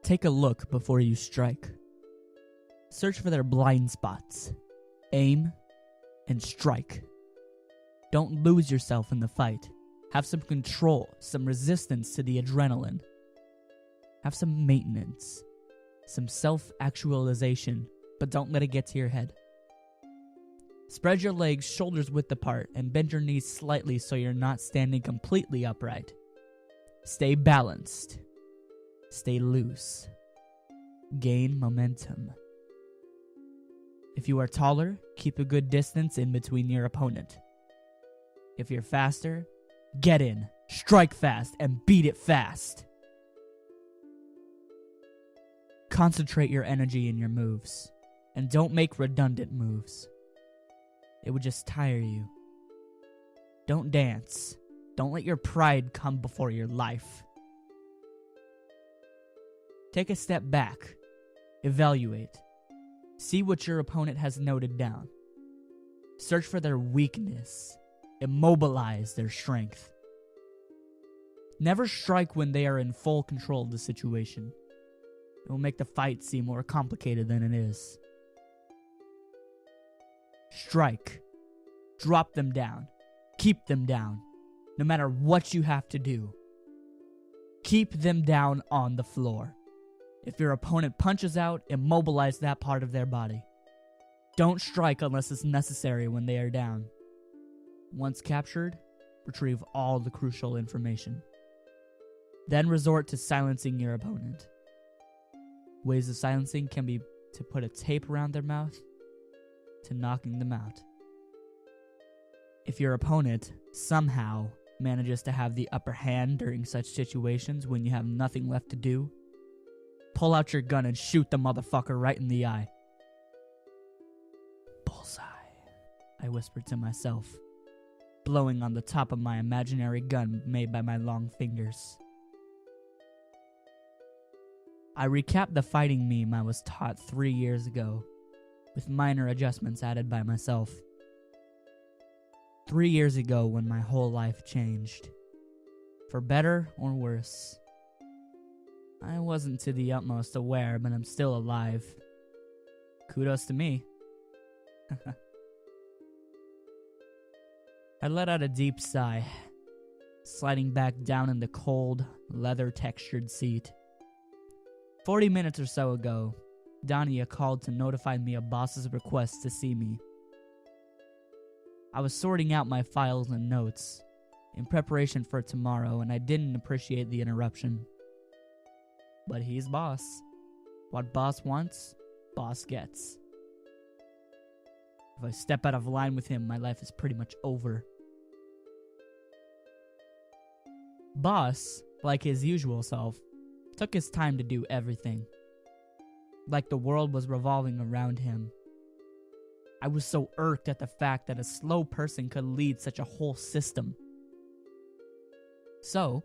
Take a look before you strike. Search for their blind spots. Aim and strike. Don't lose yourself in the fight. Have some control, some resistance to the adrenaline. Have some maintenance, some self-actualization, but don't let it get to your head. Spread your legs shoulders width apart and bend your knees slightly so you're not standing completely upright. Stay balanced. Stay loose. Gain momentum. If you are taller, keep a good distance in between your opponent. If you're faster, get in, strike fast, and beat it fast. Concentrate your energy in your moves, and don't make redundant moves. It would just tire you. Don't dance. Don't let your pride come before your life. Take a step back. Evaluate. See what your opponent has noted down. Search for their weakness. Immobilize their strength. Never strike when they are in full control of the situation. It will make the fight seem more complicated than it is. Strike. Drop them down. Keep them down. No matter what you have to do. Keep them down on the floor. If your opponent punches out, immobilize that part of their body. Don't strike unless it's necessary when they are down. Once captured, retrieve all the crucial information. Then resort to silencing your opponent. Ways of silencing can be to put a tape around their mouth, to knocking them out. If your opponent somehow manages to have the upper hand during such situations when you have nothing left to do, pull out your gun and shoot the motherfucker right in the eye. Bullseye, I whispered to myself, blowing on the top of my imaginary gun made by my long fingers. I recapped the fighting meme I was taught 3 years ago, with minor adjustments added by myself. 3 years ago when my whole life changed. For better or worse. I wasn't to the utmost aware, but I'm still alive. Kudos to me. I let out a deep sigh, sliding back down in the cold, leather-textured seat. 40 minutes or so ago, Dania called to notify me of boss's request to see me. I was sorting out my files and notes, in preparation for tomorrow, and I didn't appreciate the interruption. But he's boss. What boss wants, boss gets. If I step out of line with him, my life is pretty much over. Boss, like his usual self, took his time to do everything. Like the world was revolving around him. I was so irked at the fact that a slow person could lead such a whole system. So,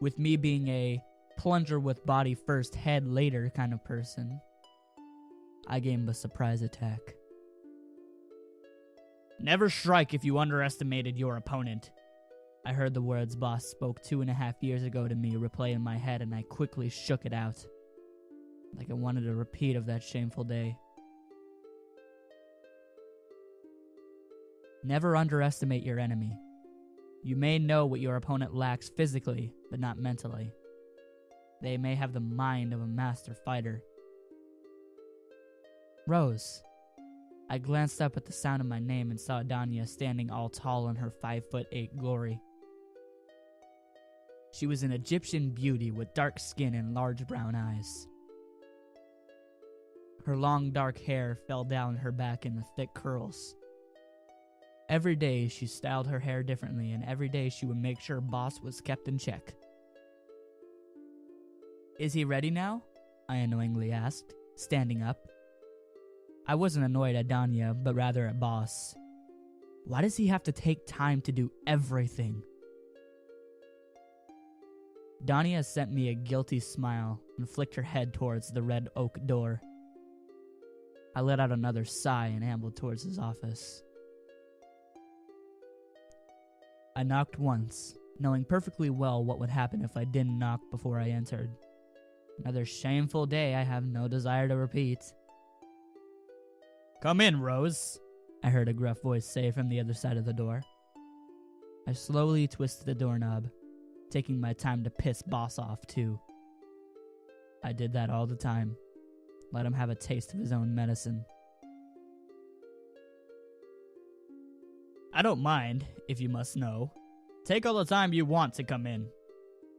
with me being a plunger with body first, head later kind of person, I gave him a surprise attack. Never strike if you underestimated your opponent. I heard the words boss spoke 2.5 years ago to me replay in my head, and I quickly shook it out, like I wanted a repeat of that shameful day. Never underestimate your enemy. You may know what your opponent lacks physically, but not mentally. They may have the mind of a master fighter. Rose. I glanced up at the sound of my name and saw Dania standing all tall in her 5'8" glory. She was an Egyptian beauty with dark skin and large brown eyes. Her long dark hair fell down her back in the thick curls. Every day she styled her hair differently, and every day she would make sure boss was kept in check. Is he ready now? I annoyingly asked, standing up. I wasn't annoyed at Dania, but rather at boss. Why does he have to take time to do everything? Dania sent me a guilty smile and flicked her head towards the red oak door. I let out another sigh and ambled towards his office. I knocked once, knowing perfectly well what would happen if I didn't knock before I entered. Another shameful day I have no desire to repeat. "Come in, Rose," I heard a gruff voice say from the other side of the door. I slowly twisted the doorknob, taking my time to piss Boss off too. I did that all the time. Let him have a taste of his own medicine. "I don't mind, if you must know. Take all the time you want to come in."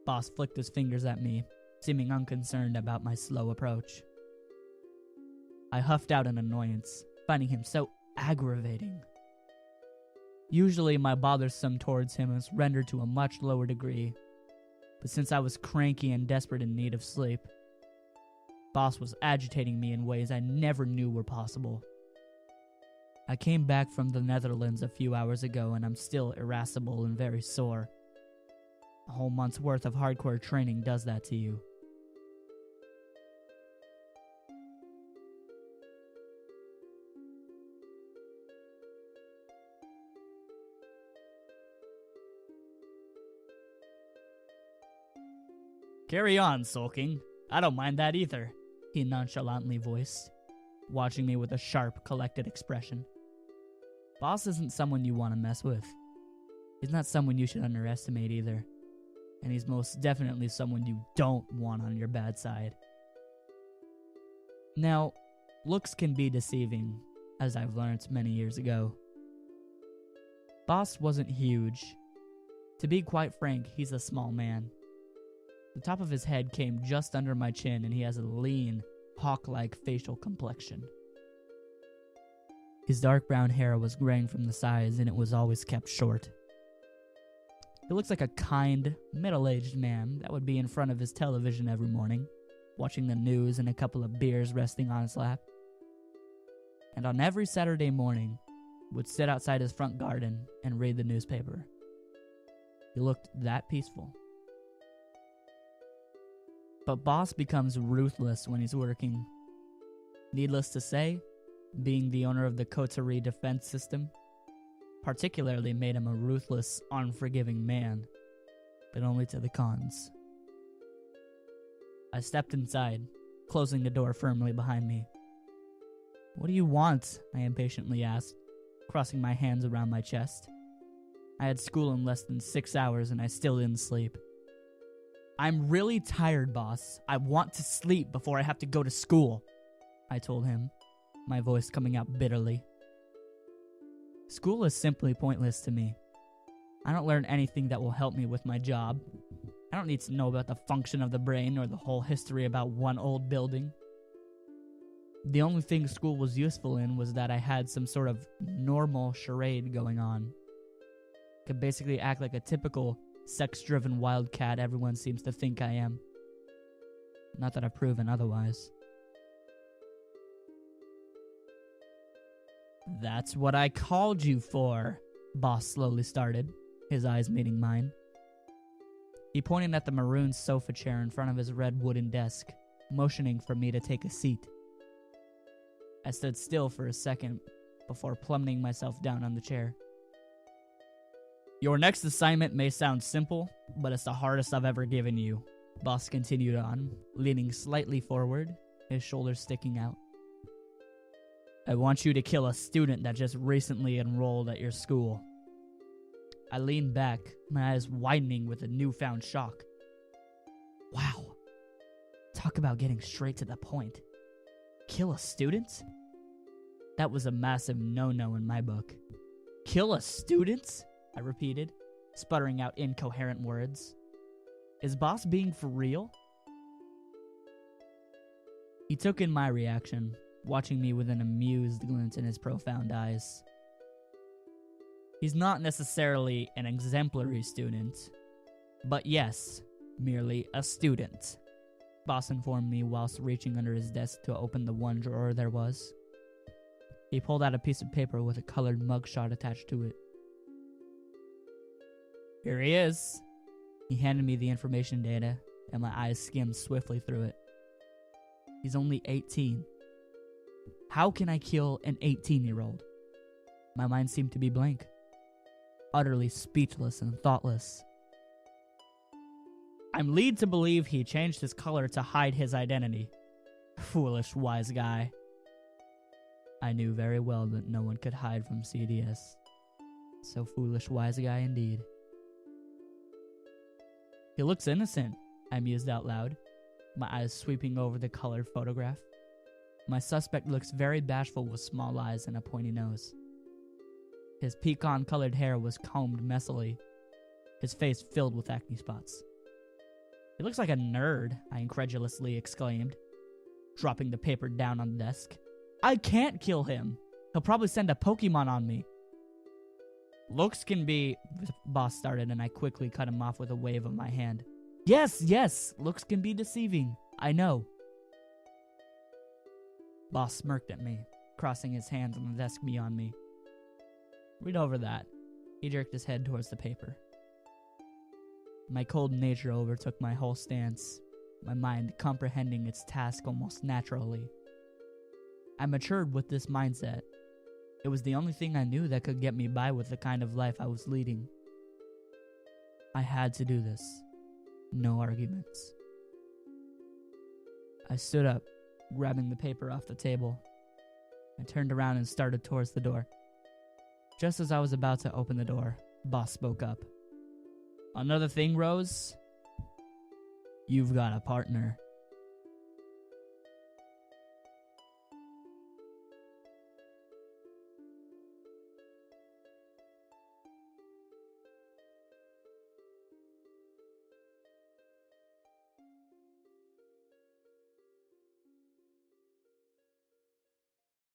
Boss flicked his fingers at me, seeming unconcerned about my slow approach. I huffed out in annoyance, finding him so aggravating. Usually my bothersome towards him was rendered to a much lower degree, but since I was cranky and desperate in need of sleep, Boss was agitating me in ways I never knew were possible. I came back from the Netherlands a few hours ago and I'm still irascible and very sore. A whole month's worth of hardcore training does that to you. "Carry on, sulking. I don't mind that either," he nonchalantly voiced, watching me with a sharp, collected expression. Boss isn't someone you want to mess with. He's not someone you should underestimate either. And he's most definitely someone you don't want on your bad side. Now, looks can be deceiving, as I've learned many years ago. Boss wasn't huge. To be quite frank, he's a small man. The top of his head came just under my chin, and he has a lean, hawk-like facial complexion. His dark brown hair was graying from the sides, and it was always kept short. He looks like a kind, middle-aged man that would be in front of his television every morning, watching the news and a couple of beers resting on his lap. And on every Saturday morning, would sit outside his front garden and read the newspaper. He looked that peaceful. But Boss becomes ruthless when he's working. Needless to say, being the owner of the Coterie defense system particularly made him a ruthless, unforgiving man, but only to the cons. I stepped inside, closing the door firmly behind me. "What do you want?" I impatiently asked, crossing my hands around my chest. I had school in less than 6 hours and I still didn't sleep. "I'm really tired, Boss. I want to sleep before I have to go to school," I told him, my voice coming out bitterly. School is simply pointless to me. I don't learn anything that will help me with my job. I don't need to know about the function of the brain or the whole history about one old building. The only thing school was useful in was that I had some sort of normal charade going on. Could basically act like a typical sex-driven wildcat everyone seems to think I am. Not that I've proven otherwise. "That's what I called you for," Boss slowly started, his eyes meeting mine. He pointed at the maroon sofa chair in front of his red wooden desk, motioning for me to take a seat. I stood still for a second before plummeting myself down on the chair. "Your next assignment may sound simple, but it's the hardest I've ever given you," Boss continued on, leaning slightly forward, his shoulders sticking out. "I want you to kill a student that just recently enrolled at your school." I leaned back, my eyes widening with a newfound shock. Wow. Talk about getting straight to the point. Kill a student? That was a massive no-no in my book. "Kill a student?" I repeated, sputtering out incoherent words. Is Boss being for real? He took in my reaction, watching me with an amused glint in his profound eyes. "He's not necessarily an exemplary student, but yes, merely a student," Boss informed me whilst reaching under his desk to open the one drawer there was. He pulled out a piece of paper with a colored mugshot attached to it. "Here he is." He handed me the information data, and my eyes skimmed swiftly through it. He's only 18. How can I kill an 18-year-old? My mind seemed to be blank, utterly speechless and thoughtless. I'm led to believe he changed his color to hide his identity. Foolish wise guy. I knew very well that no one could hide from CDS. So foolish wise guy indeed. He looks innocent, I mused out loud, my eyes sweeping over the colored photograph. My suspect looks very bashful with small eyes and a pointy nose. His pecan-colored hair was combed messily, his face filled with acne spots. He looks like a nerd, I incredulously exclaimed, dropping the paper down on the desk. I can't kill him. He'll probably send a Pokemon on me. Looks can be... The boss started and I quickly cut him off with a wave of my hand. Yes, looks can be deceiving. I know. Boss smirked at me, crossing his hands on the desk beyond me. Read over that. He jerked his head towards the paper. My cold nature overtook my whole stance, my mind comprehending its task almost naturally. I matured with this mindset. It was the only thing I knew that could get me by with the kind of life I was leading. I had to do this. No arguments. I stood up, grabbing the paper off the table. I turned around and started towards the door. Just as I was about to open the door, Boss spoke up. Another thing, Rose? You've got a partner.